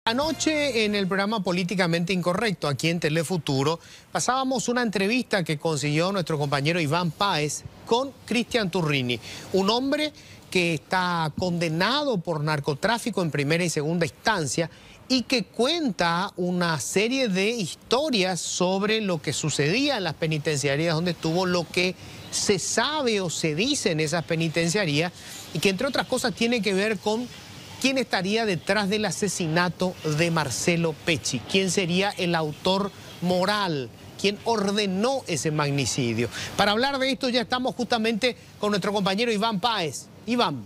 Anoche en el programa Políticamente Incorrecto, aquí en Telefuturo, pasábamos una entrevista que consiguió nuestro compañero Iván Páez con Cristian Turrini, un hombre que está condenado por narcotráfico en primera y segunda instancia y que cuenta una serie de historias sobre lo que sucedía en las penitenciarías donde estuvo, lo que se sabe o se dice en esas penitenciarías y que entre otras cosas tiene que ver con quién estaría detrás del asesinato de Marcelo Pecci, quién sería el autor moral, quién ordenó ese magnicidio. Para hablar de esto ya estamos justamente con nuestro compañero Iván Páez. Iván.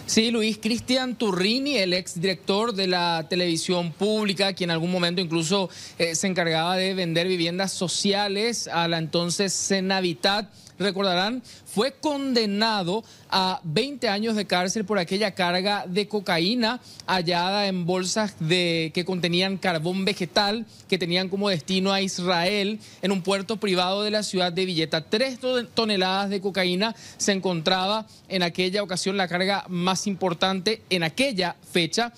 Sí, Luis, Cristian Turrini, el exdirector de la televisión pública, quien en algún momento incluso se encargaba de vender viviendas sociales a la entonces Senavitat, recordarán, fue condenado a 20 años de cárcel por aquella carga de cocaína hallada en bolsas que contenían carbón vegetal, que tenían como destino a Israel, en un puerto privado de la ciudad de Villeta. 3 toneladas de cocaína se encontraba en aquella ocasión, la carga más importante en aquella fecha.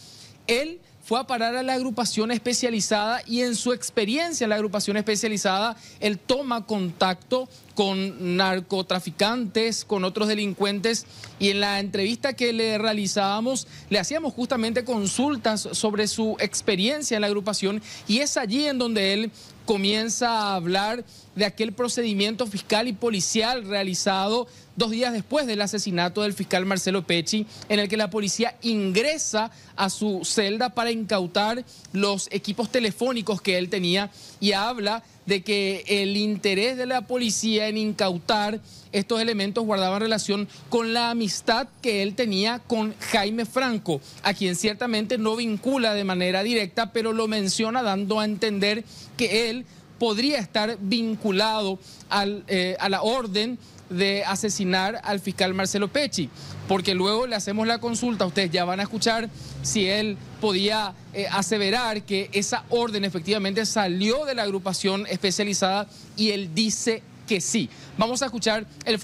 Él fue a parar a la agrupación especializada y en su experiencia en la agrupación especializada, él toma contacto con narcotraficantes, con otros delincuentes, y en la entrevista que le realizábamos, le hacíamos justamente consultas sobre su experiencia en la agrupación, y es allí en donde él comienza a hablar de aquel procedimiento fiscal y policial realizado 2 días después del asesinato del fiscal Marcelo Pecci, en el que la policía ingresa a su celda para incautar los equipos telefónicos que él tenía, y habla de que el interés de la policía en incautar estos elementos guardaban relación con la amistad que él tenía con Jaime Franco, a quien ciertamente no vincula de manera directa, pero lo menciona dando a entender que él podría estar vinculado a la orden de asesinar al fiscal Marcelo Pecci, porque luego le hacemos la consulta, ustedes ya van a escuchar si él podía aseverar que esa orden efectivamente salió de la agrupación especializada, y él dice que sí. Vamos a escuchar el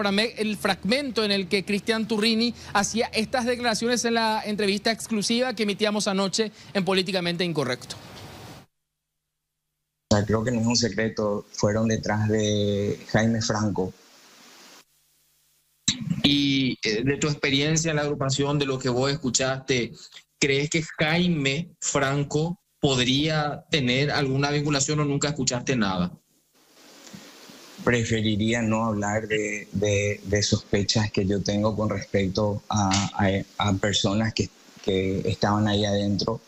fragmento en el que Cristian Turrini hacía estas declaraciones en la entrevista exclusiva que emitíamos anoche en Políticamente Incorrecto. Creo que no es un secreto, fueron detrás de Jaime Franco. Y de tu experiencia en la agrupación, de lo que vos escuchaste, ¿crees que Jaime Franco podría tener alguna vinculación o nunca escuchaste nada? Preferiría no hablar de sospechas que yo tengo con respecto a personas que estaban ahí adentro.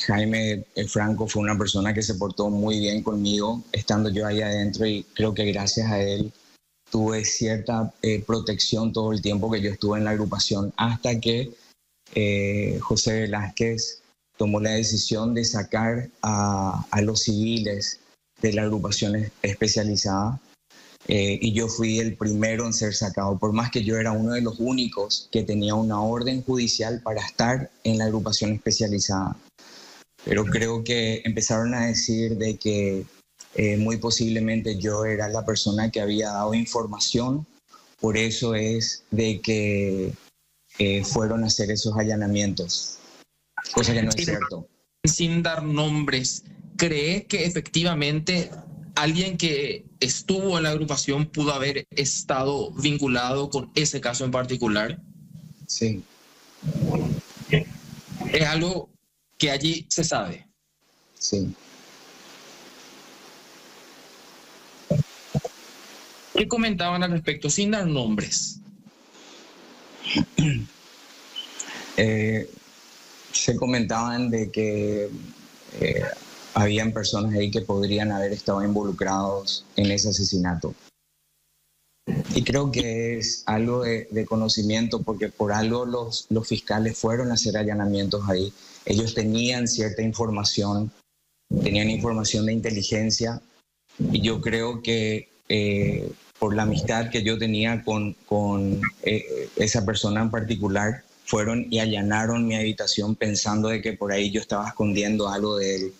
Jaime Franco fue una persona que se portó muy bien conmigo estando yo ahí adentro, y creo que gracias a él tuve cierta protección todo el tiempo que yo estuve en la agrupación, hasta que José Velázquez tomó la decisión de sacar a los civiles de la agrupación especializada, y yo fui el primero en ser sacado, por más que yo era uno de los únicos que tenía una orden judicial para estar en la agrupación especializada. Pero creo que empezaron a decir de que muy posiblemente yo era la persona que había dado información, por eso es de que fueron a hacer esos allanamientos, cosa que no es cierto. Sin dar nombres, ¿crees que efectivamente alguien que estuvo en la agrupación pudo haber estado vinculado con ese caso en particular? Sí. ¿Es algo que allí se sabe? Sí. ¿Qué comentaban al respecto, sin dar nombres? Se comentaban de que habían personas ahí que podrían haber estado involucrados en ese asesinato. Y creo que es algo de conocimiento, porque por algo los fiscales fueron a hacer allanamientos ahí. Ellos tenían cierta información, tenían información de inteligencia, y yo creo que por la amistad que yo tenía con esa persona en particular, fueron y allanaron mi habitación pensando de que por ahí yo estaba escondiendo algo de él.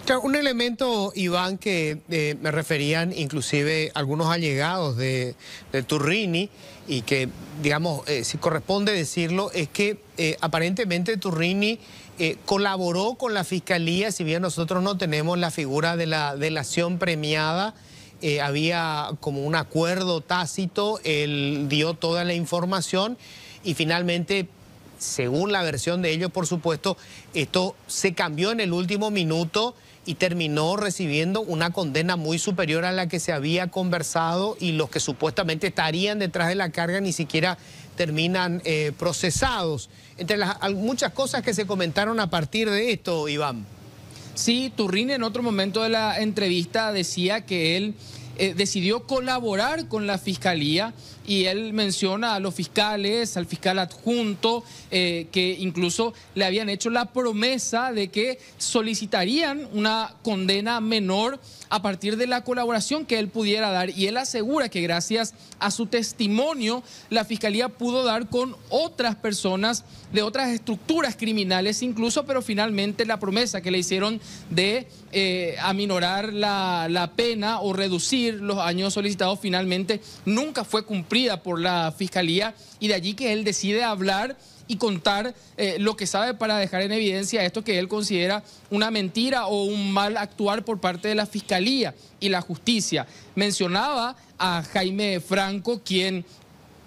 Claro, un elemento, Iván, que me referían inclusive algunos allegados de Turrini y que, digamos, si corresponde decirlo, es que aparentemente Turrini colaboró con la Fiscalía, si bien nosotros no tenemos la figura de la delación premiada, había como un acuerdo tácito, él dio toda la información y finalmente, según la versión de ellos, por supuesto, esto se cambió en el último minuto y terminó recibiendo una condena muy superior a la que se había conversado y los que supuestamente estarían detrás de la carga ni siquiera terminan procesados. Entre las muchas cosas que se comentaron a partir de esto, Iván. Sí, Turrini en otro momento de la entrevista decía que él decidió colaborar con la Fiscalía y él menciona a los fiscales, al fiscal adjunto, que incluso le habían hecho la promesa de que solicitarían una condena menor a partir de la colaboración que él pudiera dar. Y él asegura que gracias a su testimonio, la Fiscalía pudo dar con otras personas de otras estructuras criminales incluso, pero finalmente la promesa que le hicieron de aminorar la pena o reducir los años solicitados finalmente nunca fue cumplida por la Fiscalía, y de allí que él decide hablar y contar lo que sabe para dejar en evidencia esto que él considera una mentira o un mal actuar por parte de la Fiscalía y la justicia. Mencionaba a Jaime Franco, quien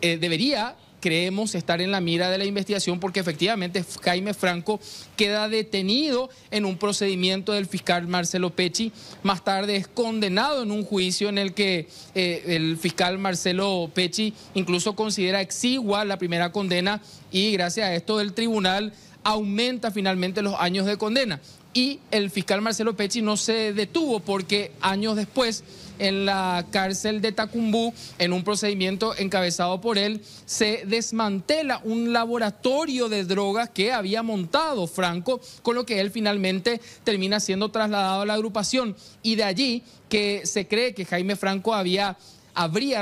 debería, creemos, estar en la mira de la investigación porque efectivamente Jaime Franco queda detenido en un procedimiento del fiscal Marcelo Pecci. Más tarde es condenado en un juicio en el que el fiscal Marcelo Pecci incluso considera exigua la primera condena y gracias a esto el tribunal aumenta finalmente los años de condena. Y el fiscal Marcelo Pecci no se detuvo porque años después, en la cárcel de Tacumbú, en un procedimiento encabezado por él, se desmantela un laboratorio de drogas que había montado Franco, con lo que él finalmente termina siendo trasladado a la agrupación. Y de allí que se cree que Jaime Franco habría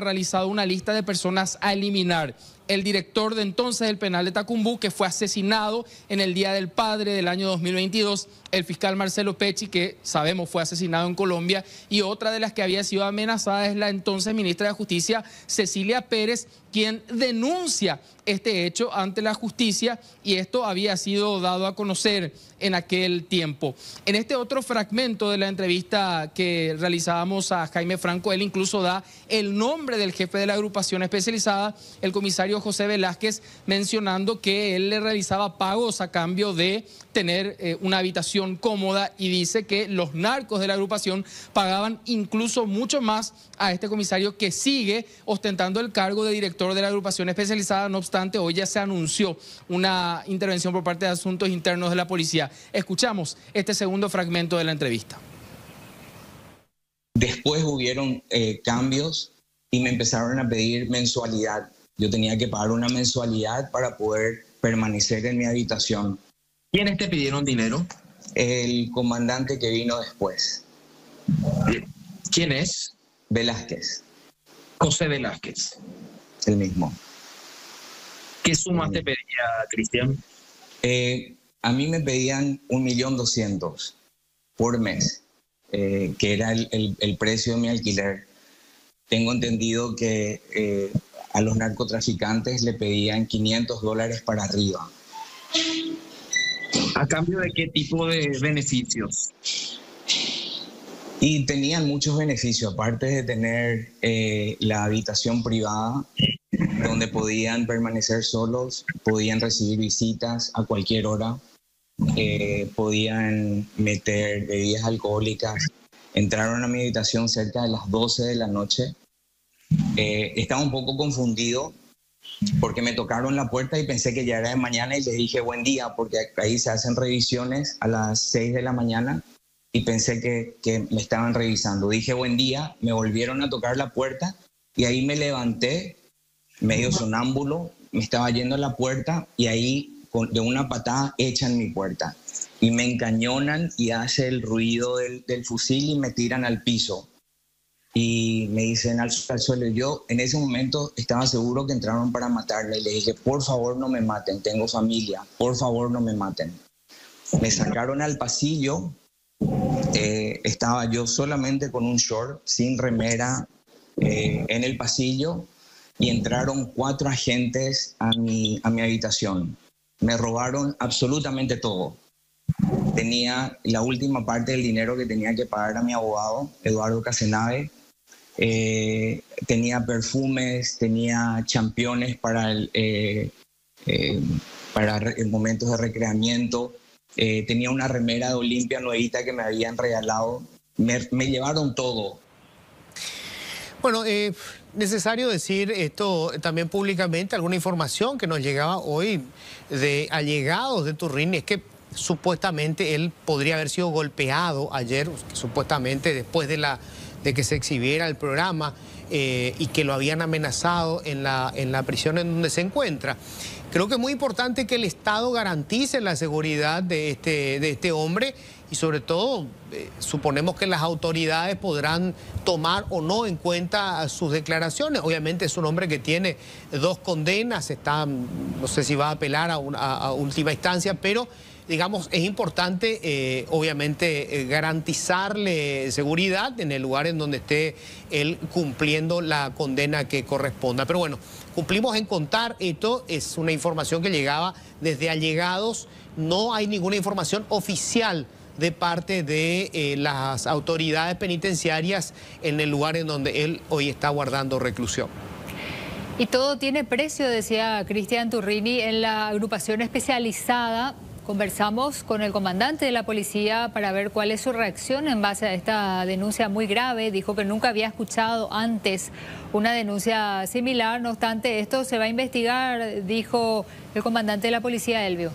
realizado una lista de personas a eliminar. El director de entonces del penal de Tacumbú, que fue asesinado en el Día del Padre del año 2022, el fiscal Marcelo Pecci, que sabemos fue asesinado en Colombia, y otra de las que había sido amenazada es la entonces ministra de Justicia, Cecilia Pérez, quien denuncia este hecho ante la justicia, y esto había sido dado a conocer en aquel tiempo. En este otro fragmento de la entrevista que realizábamos a Jaime Franco, él incluso da el nombre del jefe de la agrupación especializada, el comisario José Velázquez, mencionando que él le realizaba pagos a cambio de tener una habitación cómoda, y dice que los narcos de la agrupación pagaban incluso mucho más a este comisario, que sigue ostentando el cargo de director de la agrupación especializada. No obstante, hoy ya se anunció una intervención por parte de Asuntos Internos de la policía. Escuchamos este segundo fragmento de la entrevista. Después hubieron cambios y me empezaron a pedir mensualidad. Yo tenía que pagar una mensualidad para poder permanecer en mi habitación. ¿Quiénes te pidieron dinero? El comandante que vino después. ¿Quién es? Velázquez. José Velázquez. El mismo. ¿Qué sumas te pedía, Cristian? A mí me pedían 1.200.000 por mes, que era el precio de mi alquiler. Tengo entendido que a los narcotraficantes le pedían $500 para arriba. ¿A cambio de qué tipo de beneficios? Y tenían muchos beneficios, aparte de tener la habitación privada, donde podían permanecer solos, podían recibir visitas a cualquier hora, podían meter bebidas alcohólicas. Entraron a mi habitación cerca de las 12 de la noche. Estaba un poco confundido porque me tocaron la puerta y pensé que ya era de mañana y les dije buen día, porque ahí se hacen revisiones a las 6 de la mañana y pensé que me estaban revisando. Dije buen día, me volvieron a tocar la puerta y ahí me levanté, medio sonámbulo, me estaba yendo a la puerta y ahí de una patada echan mi puerta y me encañonan y hace el ruido del fusil y me tiran al piso. Y me dicen al suelo. Yo en ese momento estaba seguro que entraron para matarme y le dije, por favor no me maten, tengo familia, por favor no me maten. Me sacaron al pasillo Estaba yo solamente con un short, sin remera, en el pasillo, y entraron 4 agentes a mi habitación. Me robaron absolutamente todo. Tenía la última parte del dinero que tenía que pagar a mi abogado, Eduardo Casenave. Tenía perfumes, tenía championes para momentos de recreamiento. Tenía una remera de Olimpia nuevita que me habían regalado. Me llevaron todo. Bueno, necesario decir esto también públicamente, alguna información que nos llegaba hoy de allegados de Turrini es que supuestamente él podría haber sido golpeado ayer, supuestamente después de que se exhibiera el programa, y que lo habían amenazado en la prisión en donde se encuentra. Creo que es muy importante que el Estado garantice la seguridad de este hombre y sobre todo suponemos que las autoridades podrán tomar o no en cuenta sus declaraciones. Obviamente es un hombre que tiene 2 condenas, no sé si va a apelar a última instancia, pero digamos, es importante, obviamente, garantizarle seguridad en el lugar en donde esté él cumpliendo la condena que corresponda. Pero bueno, cumplimos en contar esto, es una información que llegaba desde allegados, no hay ninguna información oficial de parte de las autoridades penitenciarias en el lugar en donde él hoy está guardando reclusión. Y todo tiene precio, decía Cristian Turrini, en la agrupación especializada. Conversamos con el comandante de la policía para ver cuál es su reacción en base a esta denuncia muy grave. Dijo que nunca había escuchado antes una denuncia similar. No obstante, esto se va a investigar, dijo el comandante de la policía, Elvio.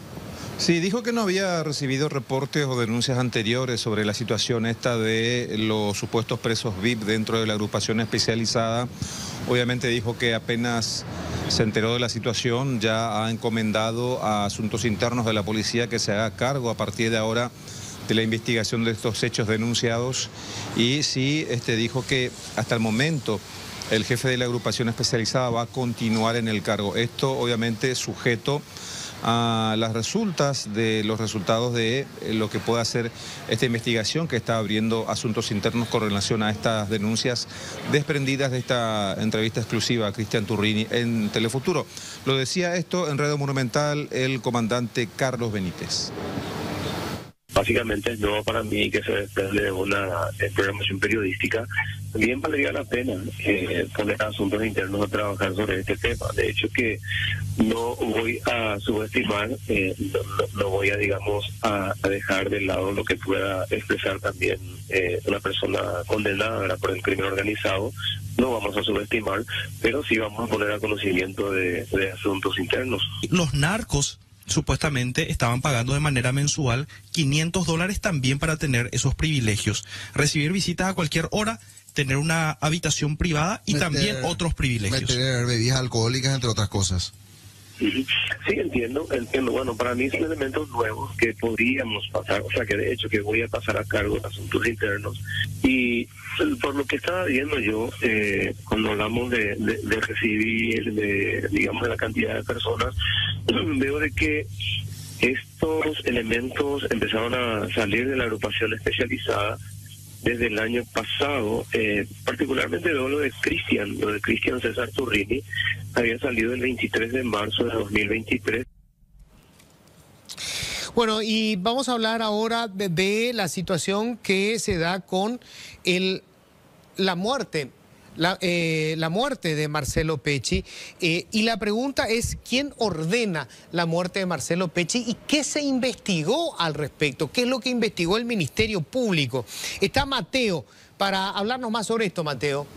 Sí, dijo que no había recibido reportes o denuncias anteriores sobre la situación esta de los supuestos presos VIP dentro de la agrupación especializada. Obviamente dijo que apenas se enteró de la situación, ya ha encomendado a Asuntos Internos de la Policía que se haga cargo a partir de ahora de la investigación de estos hechos denunciados. Y sí, dijo que hasta el momento el jefe de la agrupación especializada va a continuar en el cargo. Esto obviamente sujeto a las resultas de los resultados de lo que pueda hacer esta investigación que está abriendo Asuntos Internos con relación a estas denuncias desprendidas de esta entrevista exclusiva a Cristian Turrini en Telefuturo. Lo decía esto en Radio Monumental el comandante Carlos Benítez. Básicamente es nuevo para mí que se desprende de una programación periodística. Bien valdría la pena poner Asuntos Internos a trabajar sobre este tema. De hecho que no voy a subestimar, no voy a, digamos, a dejar de lado lo que pueda expresar también una persona condenada, ¿verdad?, por el crimen organizado. No vamos a subestimar, pero sí vamos a poner a conocimiento de Asuntos Internos. Los narcos supuestamente estaban pagando de manera mensual $500 también para tener esos privilegios. Recibir visitas a cualquier hora, tener una habitación privada y también otros privilegios. Tener bebidas alcohólicas, entre otras cosas. Sí, entiendo. Bueno, para mí son elementos nuevos que podríamos pasar, o sea, que de hecho que voy a pasar a cargo de Asuntos Internos. Y por lo que estaba viendo yo, cuando hablamos de recibir, digamos, de la cantidad de personas, veo de que estos elementos empezaron a salir de la agrupación especializada desde el año pasado, particularmente veo lo de Cristian César Turrini, había salido el 23 de marzo de 2023. Bueno, y vamos a hablar ahora de la situación que se da con la muerte. La muerte de Marcelo Pecci, y la pregunta es ¿quién ordena la muerte de Marcelo Pecci y qué se investigó al respecto? ¿Qué es lo que investigó el Ministerio Público? Está Mateo para hablarnos más sobre esto, Mateo.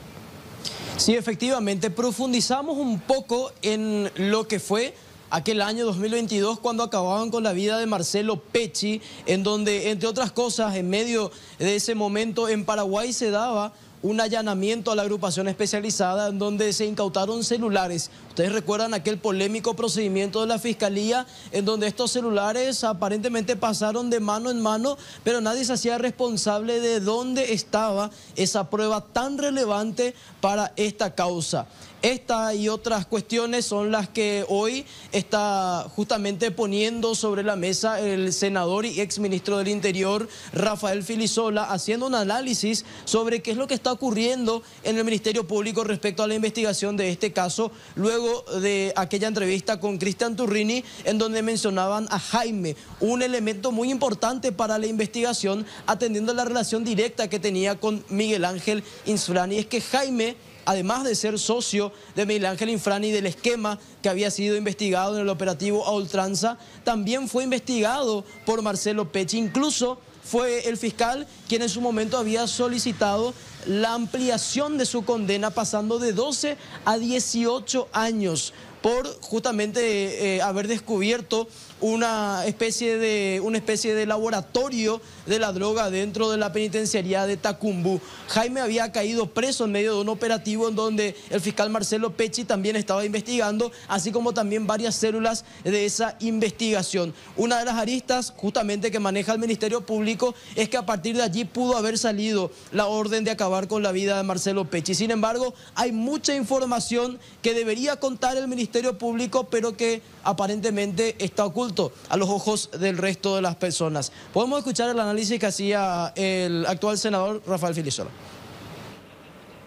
Sí, efectivamente, profundizamos un poco en lo que fue aquel año 2022 cuando acababan con la vida de Marcelo Pecci, en donde, entre otras cosas, en medio de ese momento en Paraguay se daba un allanamiento a la agrupación especializada en donde se incautaron celulares. Ustedes recuerdan aquel polémico procedimiento de la Fiscalía en donde estos celulares aparentemente pasaron de mano en mano, pero nadie se hacía responsable de dónde estaba esa prueba tan relevante para esta causa. Esta y otras cuestiones son las que hoy está justamente poniendo sobre la mesa el senador y exministro del Interior, Rafael Filisola, haciendo un análisis sobre qué es lo que está ocurriendo en el Ministerio Público respecto a la investigación de este caso, luego de aquella entrevista con Cristian Turrini, en donde mencionaban a Jaime, un elemento muy importante para la investigación, atendiendo a la relación directa que tenía con Miguel Ángel Infrani. Es que Jaime, además de ser socio de Miguel Ángel Infrani del esquema que había sido investigado en el operativo A Ultranza, también fue investigado por Marcelo Pecci. Incluso fue el fiscal quien en su momento había solicitado la ampliación de su condena, pasando de 12 a 18 años, por justamente haber descubierto una especie de laboratorio de la droga dentro de la penitenciaría de Tacumbú. Jaime había caído preso en medio de un operativo en donde el fiscal Marcelo Pecci también estaba investigando, así como también varias células de esa investigación. Una de las aristas justamente que maneja el Ministerio Público es que a partir de allí pudo haber salido la orden de acabar con la vida de Marcelo Pecci. Sin embargo, hay mucha información que debería contar el Ministerio Público, pero que aparentemente está oculto a los ojos del resto de las personas. Podemos escuchar el análisis que hacía el actual senador Rafael Filisola.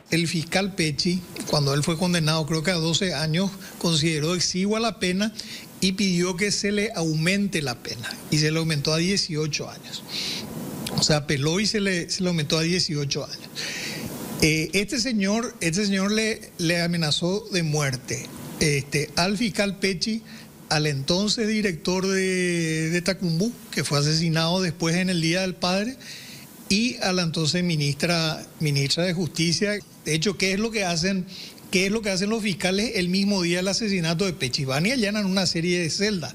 El fiscal Pecci, cuando él fue condenado creo que a 12 años, consideró exigua la pena y pidió que se le aumente la pena, y se le aumentó a 18 años. O sea, apeló y se le aumentó a 18 años. Este señor le amenazó de muerte al fiscal Pecci, al entonces director de Tacumbú, que fue asesinado después en el Día del Padre, y a la entonces ministra de Justicia. De hecho, ¿qué es lo que hacen los fiscales el mismo día del asesinato de Pecci? Van y allanan una serie de celdas.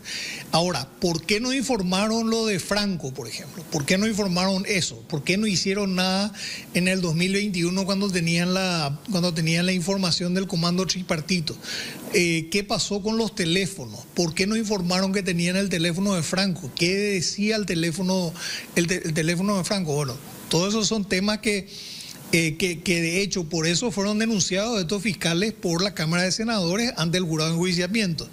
Ahora, ¿por qué no informaron lo de Franco, por ejemplo? ¿Por qué no informaron eso? ¿Por qué no hicieron nada en el 2021 cuando tenían la información del comando tripartito? ¿Qué pasó con los teléfonos? ¿Por qué no informaron que tenían el teléfono de Franco? ¿Qué decía el teléfono de Franco? Bueno, todos esos son temas que de hecho por eso fueron denunciados estos fiscales por la Cámara de Senadores ante el jurado de enjuiciamiento.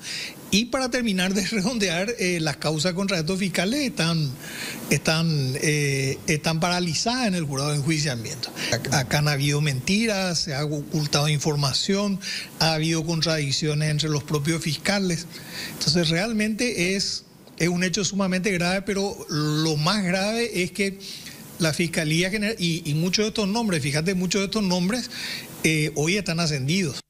Y para terminar de redondear, las causas contra estos fiscales están paralizadas en el jurado de enjuiciamiento. Acá han habido mentiras, se ha ocultado información, ha habido contradicciones entre los propios fiscales. Entonces realmente es un hecho sumamente grave, pero lo más grave es que la Fiscalía General y muchos de estos nombres, fíjate, muchos de estos nombres hoy están ascendidos.